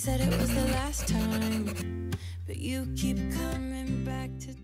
said it was the last time, but you keep coming back to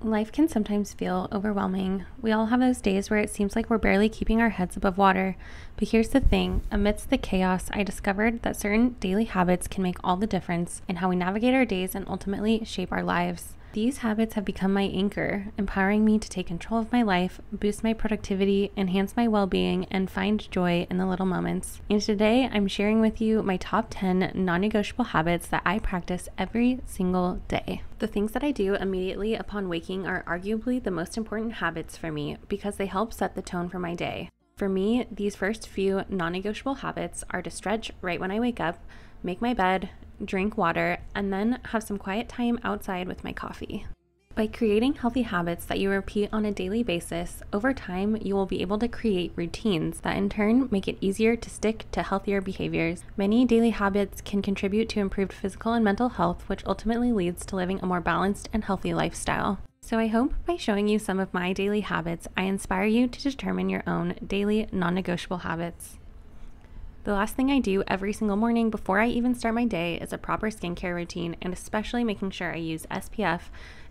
Life can sometimes feel overwhelming. We all have those days where it seems like we're barely keeping our heads above water. But here's the thing, amidst the chaos, I discovered that certain daily habits can make all the difference in how we navigate our days and ultimately shape our lives. These habits have become my anchor, empowering me to take control of my life, boost my productivity, enhance my well-being, and find joy in the little moments. And today, I'm sharing with you my top 10 non-negotiable habits that I practice every single day. The things that I do immediately upon waking are arguably the most important habits for me because they help set the tone for my day. For me, these first few non-negotiable habits are to stretch right when I wake up, make my bed, drink water, and then have some quiet time outside with my coffee. By creating healthy habits that you repeat on a daily basis, over time you will be able to create routines that in turn make it easier to stick to healthier behaviors. Many daily habits can contribute to improved physical and mental health, which ultimately leads to living a more balanced and healthy lifestyle. So I hope by showing you some of my daily habits, I inspire you to determine your own daily non-negotiable habits. The last thing I do every single morning before I even start my day is a proper skincare routine, and especially making sure I use SPF,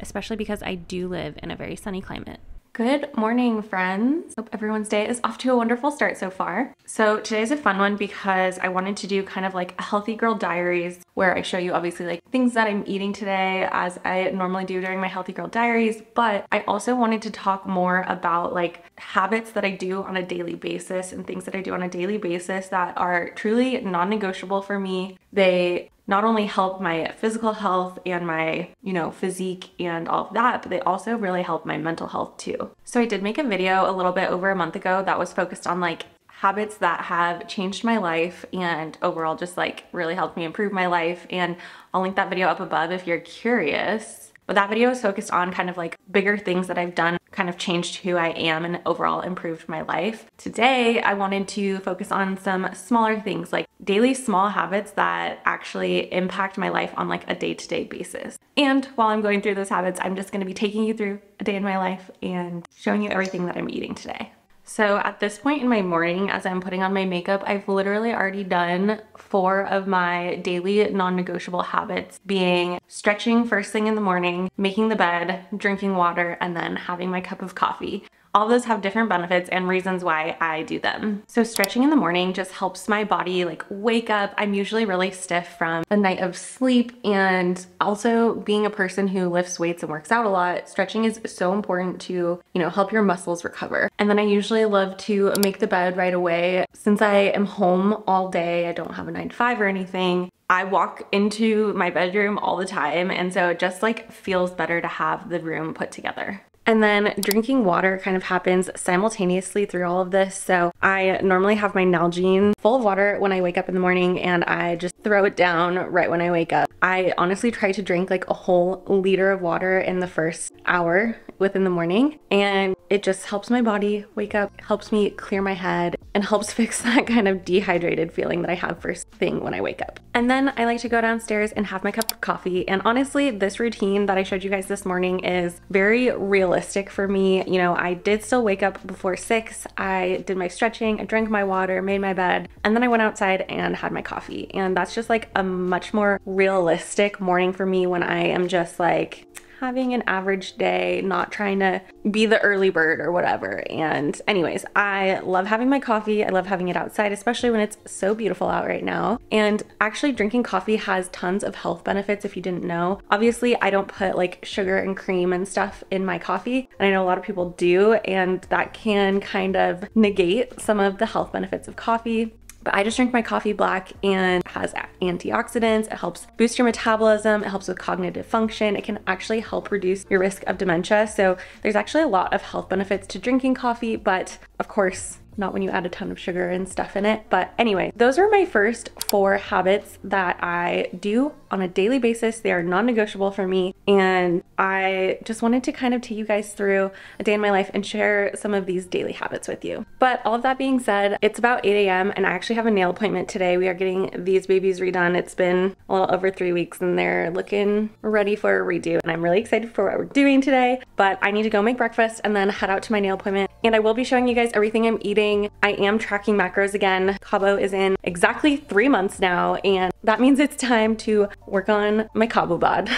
especially because I do live in a very sunny climate. Good morning, friends. Hope everyone's day is off to a wonderful start so far. So today's a fun one because I wanted to do kind of like a Healthy Girl Diaries where I show you obviously like things that I'm eating today as I normally do during my Healthy Girl Diaries, but I also wanted to talk more about like habits that I do on a daily basis and things that I do on a daily basis that are truly non-negotiable for me. They not only help my physical health and my, physique and all of that, but they also really help my mental health too. So I did make a video a little bit over a month ago that was focused on like habits that have changed my life and overall just like really helped me improve my life. And I'll link that video up above if you're curious. But that video is focused on kind of like bigger things that I've done, kind of changed who I am and overall improved my life. Today, I wanted to focus on some smaller things like daily small habits that actually impact my life on like a day-to-day basis. And while I'm going through those habits, I'm just gonna be taking you through a day in my life and showing you everything that I'm eating today. So at this point in my morning, as I'm putting on my makeup, I've literally already done 4 of my daily non-negotiable habits, being stretching first thing in the morning, making the bed, drinking water, and then having my cup of coffee. All of those have different benefits and reasons why I do them. So stretching in the morning just helps my body like wake up. I'm usually really stiff from a night of sleep, and also being a person who lifts weights and works out a lot, stretching is so important to, help your muscles recover. And then I usually love to make the bed right away. Since I am home all day, I don't have a 9-to-5 or anything, I walk into my bedroom all the time, and so it just like feels better to have the room put together. And then drinking water kind of happens simultaneously through all of this. So I normally have my Nalgene full of water when I wake up in the morning, and I just throw it down right when I wake up. I honestly try to drink like a whole liter of water in the first hour within the morning, and it just helps my body wake up, helps me clear my head, and helps fix that kind of dehydrated feeling that I have first thing when I wake up. And then I like to go downstairs and have my cup of coffee. And honestly, this routine that I showed you guys this morning is very realistic for me. I did still wake up before 6. I did my stretching, I drank my water, made my bed, and then I went outside and had my coffee. And that's just like a much more realistic morning for me when I am just like having an average day, not trying to be the early bird or whatever. And anyways, I love having my coffee. I love having it outside, especially when it's so beautiful out right now. And actually drinking coffee has tons of health benefits if you didn't know. Obviously, I don't put like sugar and cream and stuff in my coffee, and I know a lot of people do, and that can kind of negate some of the health benefits of coffee. But I just drink my coffee black, and it has antioxidants, it helps boost your metabolism, it helps with cognitive function, it can actually help reduce your risk of dementia. So there's actually a lot of health benefits to drinking coffee, but of course, not when you add a ton of sugar and stuff in it. But anyway, those are my first 4 habits that I do on a daily basis. They are non-negotiable for me, and I just wanted to kind of take you guys through a day in my life and share some of these daily habits with you. But all of that being said, it's about 8 a.m. and I actually have a nail appointment today. We are getting these babies redone. It's been a little over 3 weeks and they're looking ready for a redo, and I'm really excited for what we're doing today. But I need to go make breakfast and then head out to my nail appointment. and I will be showing you guys everything I'm eating. I am tracking macros again. Cabo is in exactly 3 months now, and that means it's time to work on my Cabo bod.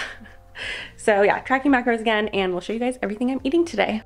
So yeah, tracking macros again, and we'll show you guys everything I'm eating today.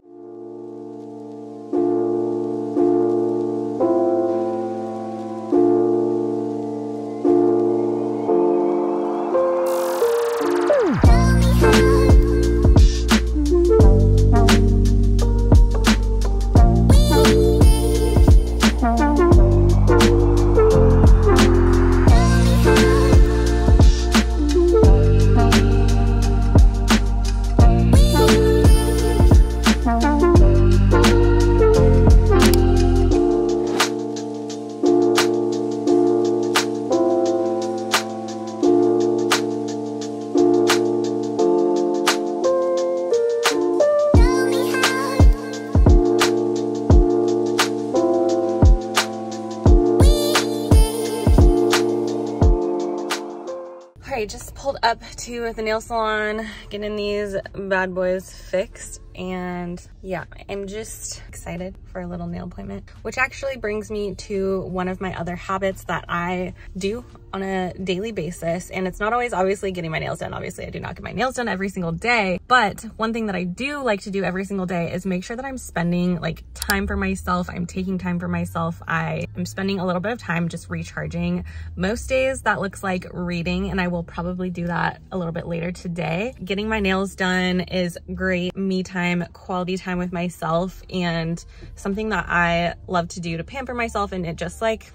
Just pulled up to the nail salon, getting these bad boys fixed, and yeah, I'm just excited for a little nail appointment, which actually brings me to one of my other habits that I do on a daily basis. And it's not always obviously getting my nails done. Obviously I do not get my nails done every single day, but one thing that I do like to do every single day is make sure that I'm spending like time for myself. I'm taking time for myself. I am spending a little bit of time just recharging. Most days that looks like reading, and I will probably do that a little bit later today. Getting my nails done is great me time, quality time with myself, and something that I love to do to pamper myself, and it just like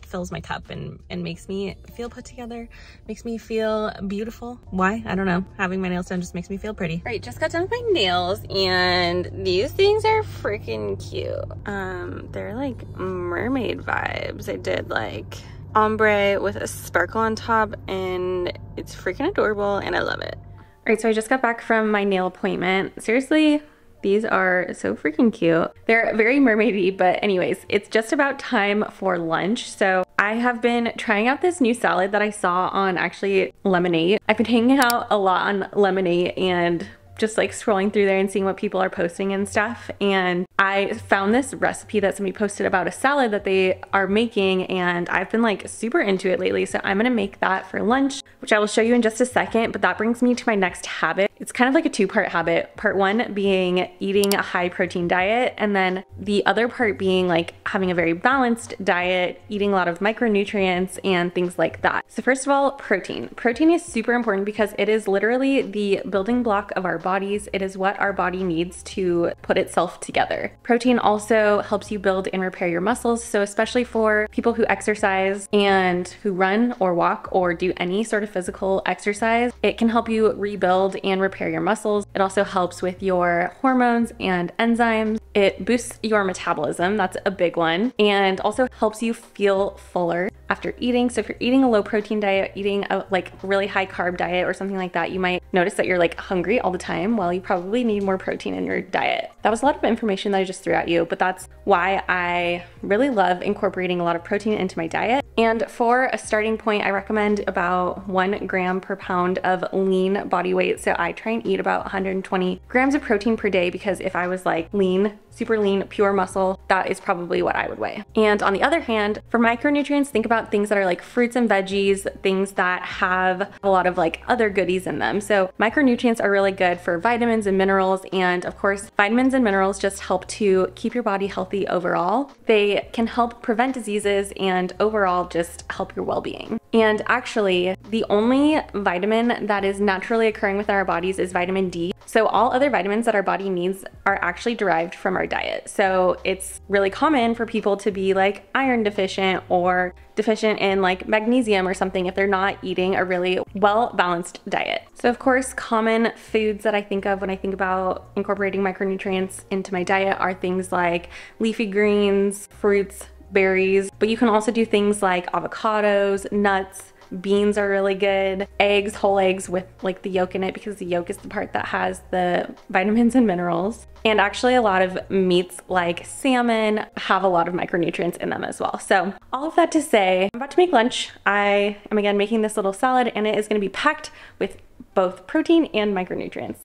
fills my cup and makes me feel put together, makes me feel beautiful. Why? I don't know. Having my nails done just makes me feel pretty. All right, just got done with my nails, and these things are freaking cute. They're like mermaid vibes. I did like ombre with a sparkle on top, and it's freaking adorable, and I love it. All right, so I just got back from my nail appointment. Seriously, these are so freaking cute. They're very mermaidy, but anyways, it's just about time for lunch. So I have been trying out this new salad that I saw on actually Lemonade. I've been hanging out a lot on Lemonade and just like scrolling through there and seeing what people are posting and stuff. And I found this recipe that somebody posted about a salad that they are making, and I've been like super into it lately. So I'm gonna make that for lunch, which I will show you in just a second. But that brings me to my next habit. It's kind of like a two-part habit. Part one being eating a high protein diet, and then the other part being like having a very balanced diet, eating a lot of micronutrients and things like that. So first of all, protein. Protein is super important because it is literally the building block of our bodies. It is what our body needs to put itself together. Protein also helps you build and repair your muscles. So especially for people who exercise and who run or walk or do any sort of physical exercise, it can help you rebuild and repair your muscles. It also helps with your hormones and enzymes. It boosts your metabolism. That's a big one. And also helps you feel fuller after eating. So if you're eating a low protein diet, eating a like really high carb diet or something like that, you might notice that you're like hungry all the time. Well, you probably need more protein in your diet. That was a lot of information that I just threw at you, but that's why I really love incorporating a lot of protein into my diet. And for a starting point, I recommend about 1 gram per pound of lean body weight. So I try and eat about 120 grams of protein per day, because if I was like lean, super lean, pure muscle, that is probably what I would weigh. And on the other hand, for micronutrients, think about things that are like fruits and veggies, things that have a lot of like other goodies in them. So micronutrients are really good for vitamins and minerals. And of course, vitamins and minerals just help to keep your body healthy overall. They can help prevent diseases and overall just help your well-being. And actually, the only vitamin that is naturally occurring within our bodies is vitamin D. So all other vitamins that our body needs are actually derived from our diet. So it's really common for people to be like iron deficient or deficient in like magnesium or something if they're not eating a really well-balanced diet. So of course, common foods that I think of when I think about incorporating micronutrients into my diet are things like leafy greens, fruits, berries, but you can also do things like avocados, nuts. Beans are really good. Eggs, whole eggs with like the yolk in it, because the yolk is the part that has the vitamins and minerals. And actually a lot of meats like salmon have a lot of micronutrients in them as well. So all of that to say, I'm about to make lunch. I am again making this little salad, and it is going to be packed with both protein and micronutrients.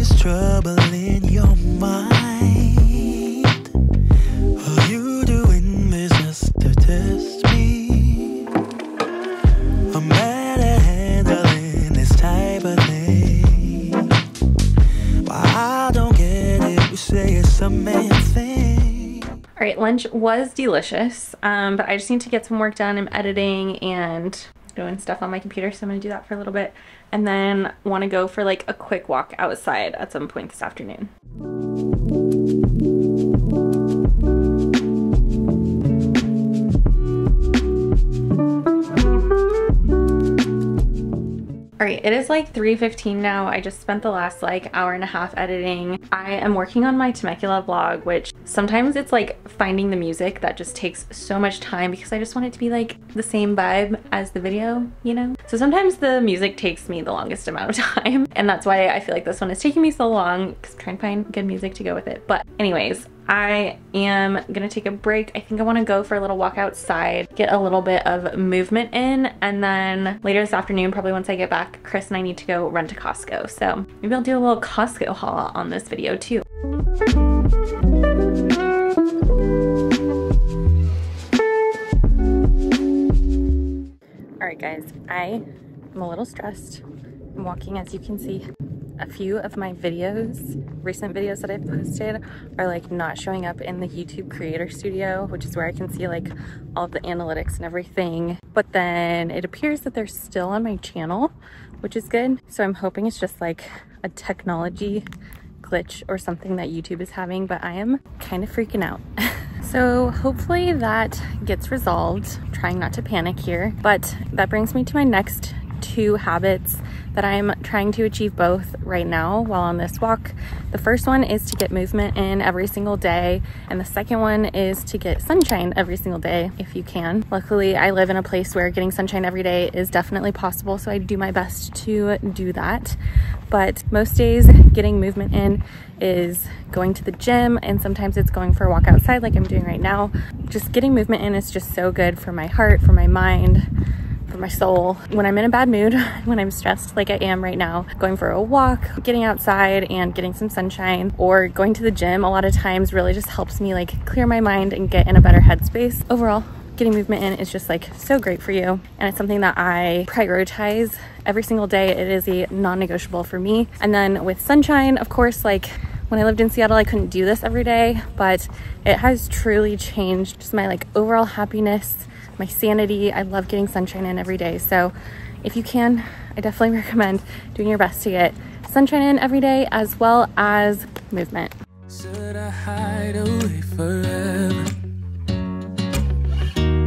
is trouble in your mind? Are you doing this just to test me? I'm bad at handling this type of thing. But I don't get it, you say it's a man thing. All right, lunch was delicious, but I just need to get some work done. I'm editing and doing stuff on my computer, so I'm gonna do that for a little bit, and then want to go for like a quick walk outside at some point this afternoon. All right, it is like 3:15 now. I just spent the last like hour and a half editing. I am working on my Temecula vlog, which sometimes it's like finding the music that just takes so much time because I just want it to be like the same vibe as the video, you know? So sometimes the music takes me the longest amount of time, and that's why I feel like this one is taking me so long because I'm trying to find good music to go with it. But anyways, I am gonna take a break. I think I want to go for a little walk outside, get a little bit of movement in, and then later this afternoon, probably once I get back, Chris and I need to go run to Costco. So maybe I'll do a little Costco haul on this video too. All right guys, I am a little stressed. I'm walking, as you can see. A few of my videos, recent videos that I've posted, are like not showing up in the YouTube Creator Studio, which is where I can see like all of the analytics and everything. But then it appears that they're still on my channel, which is good. So I'm hoping it's just like a technology glitch or something that YouTube is having, but I am kind of freaking out. So hopefully that gets resolved. I'm trying not to panic here, but that brings me to my next two habits that I'm trying to achieve both right now while on this walk. The first one is to get movement in every single day, and the second one is to get sunshine every single day if you can. Luckily, I live in a place where getting sunshine every day is definitely possible, so I do my best to do that. But most days, getting movement in is going to the gym, and sometimes it's going for a walk outside like I'm doing right now. Just getting movement in is just so good for my heart, for my mind, for my soul. When I'm in a bad mood, when I'm stressed like I am right now, going for a walk, getting outside and getting some sunshine, or going to the gym a lot of times really just helps me like clear my mind and get in a better headspace. Overall, getting movement in is just like so great for you, and it's something that I prioritize every single day. It is a non-negotiable for me. And then with sunshine, of course, like when I lived in Seattle, I couldn't do this every day, but it has truly changed just my like overall happiness, my sanity. I love getting sunshine in every day. So if you can, I definitely recommend doing your best to get sunshine in every day as well as movement. Should I hide away forever?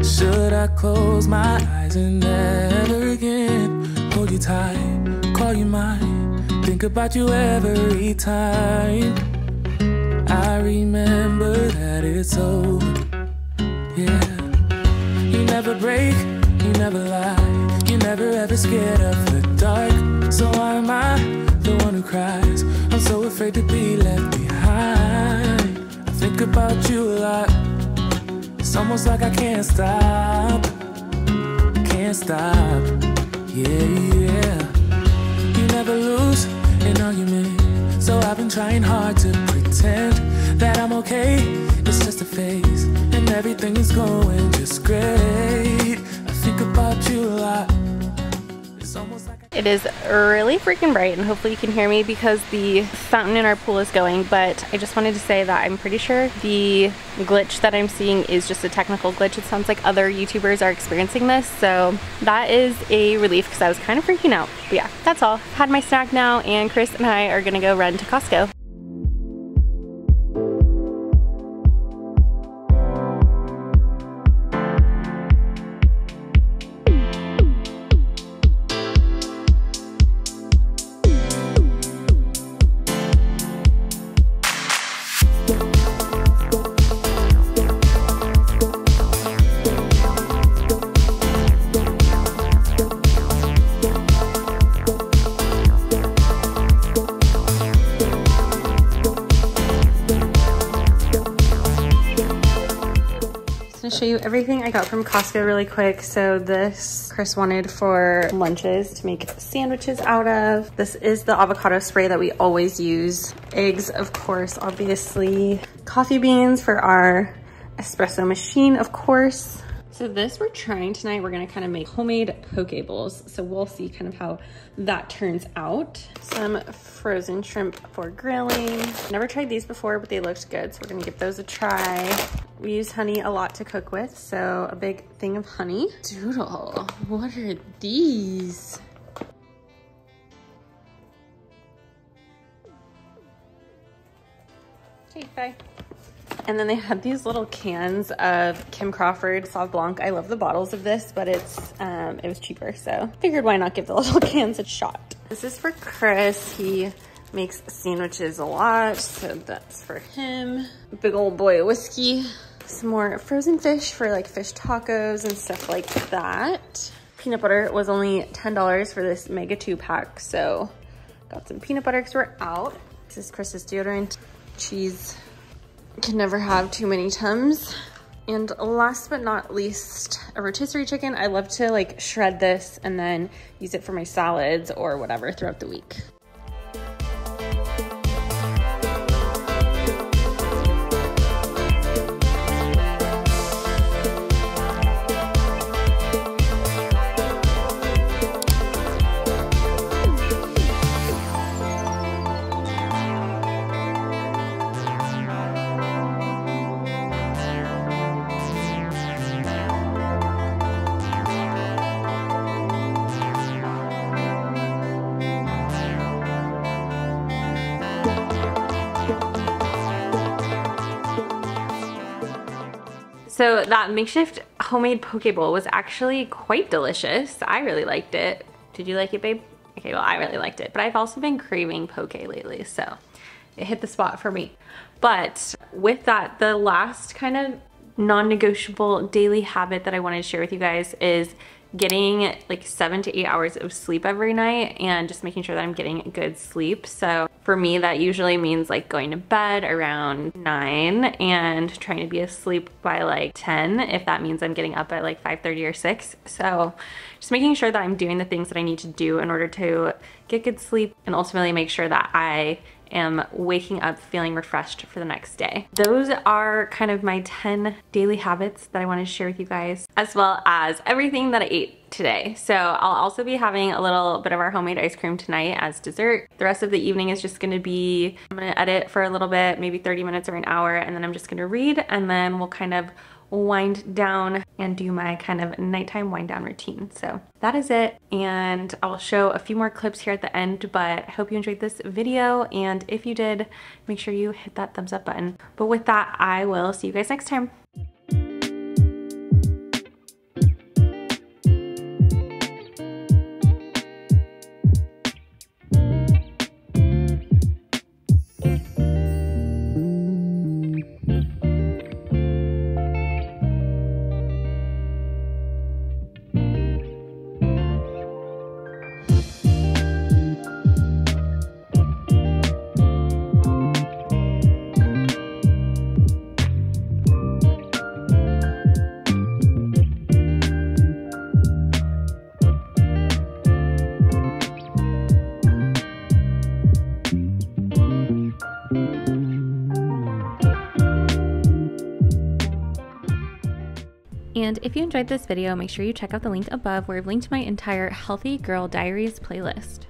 Should I close my eyes and never again hold you tight, call you mine, think about you every time? I remember that it's over, yeah. You never break, you never lie, you never ever scared of the dark. So why am I the one who cries? I'm so afraid to be left behind. I think about you a lot. It's almost like I can't stop, yeah. You never lose an argument, so I've been trying hard to pretend that I'm okay. It's just a phase, and everything is going just great. I think about you a lot. It's almost like It is really freaking bright, and hopefully you can hear me because the fountain in our pool is going, but I just wanted to say that I'm pretty sure the glitch that I'm seeing is just a technical glitch. It sounds like other YouTubers are experiencing this, so that is a relief because I was kind of freaking out. But yeah, that's all. I've had my snack now, and Chris and I are gonna go run to Costco. gonna show you everything I got from Costco really quick. So this Chris wanted for lunches to make sandwiches out of. This is the avocado spray that we always use. Eggs, of course, obviously. Coffee beans for our espresso machine, of course. So this we're trying tonight, we're gonna kind of make homemade poke bowls. So we'll see kind of how that turns out. Some frozen shrimp for grilling. Never tried these before, but they looked good. So we're gonna give those a try. We use honey a lot to cook with, so a big thing of honey. Doodle, what are these? Okay, bye. And then they had these little cans of Kim Crawford Sauv Blanc. I love the bottles of this, but it was cheaper, so figured why not give the little cans a shot. This is for Chris. He makes sandwiches a lot, so that's for him. Big old boy of whiskey. Some more frozen fish for like fish tacos and stuff like that. Peanut butter was only $10 for this mega 2-pack, so got some peanut butter because we're out. This is Chris's deodorant. Cheese. Can never have too many Tums. And last but not least, a rotisserie chicken. I love to like shred this and then use it for my salads or whatever throughout the week. So that makeshift homemade poke bowl was actually quite delicious. I really liked it. Did you like it, babe? Okay, well, I really liked it, but I've also been craving poke lately, so it hit the spot for me. But with that, the last kind of non-negotiable daily habit that I wanted to share with you guys is getting like 7 to 8 hours of sleep every night and just making sure that I'm getting good sleep. So for me, that usually means like going to bed around 9 and trying to be asleep by like 10, if that means I'm getting up at like 5:30 or 6. So just making sure that I'm doing the things that I need to do in order to get good sleep and ultimately make sure that I am waking up feeling refreshed for the next day. Those are kind of my 10 daily habits that I wanted to share with you guys, as well as everything that I ate today. So I'll also be having a little bit of our homemade ice cream tonight as dessert. The rest of the evening is just gonna be, I'm gonna edit for a little bit, maybe 30 minutes or an hour, and then I'm just gonna read, and then we'll kind of wind down and do my kind of nighttime wind down routine. So that is it, and I'll show a few more clips here at the end, but I hope you enjoyed this video, and if you did, make sure you hit that thumbs up button. But with that, I will see you guys next time. And if you enjoyed this video, make sure you check out the link above where I've linked my entire Healthy Girl Diaries playlist.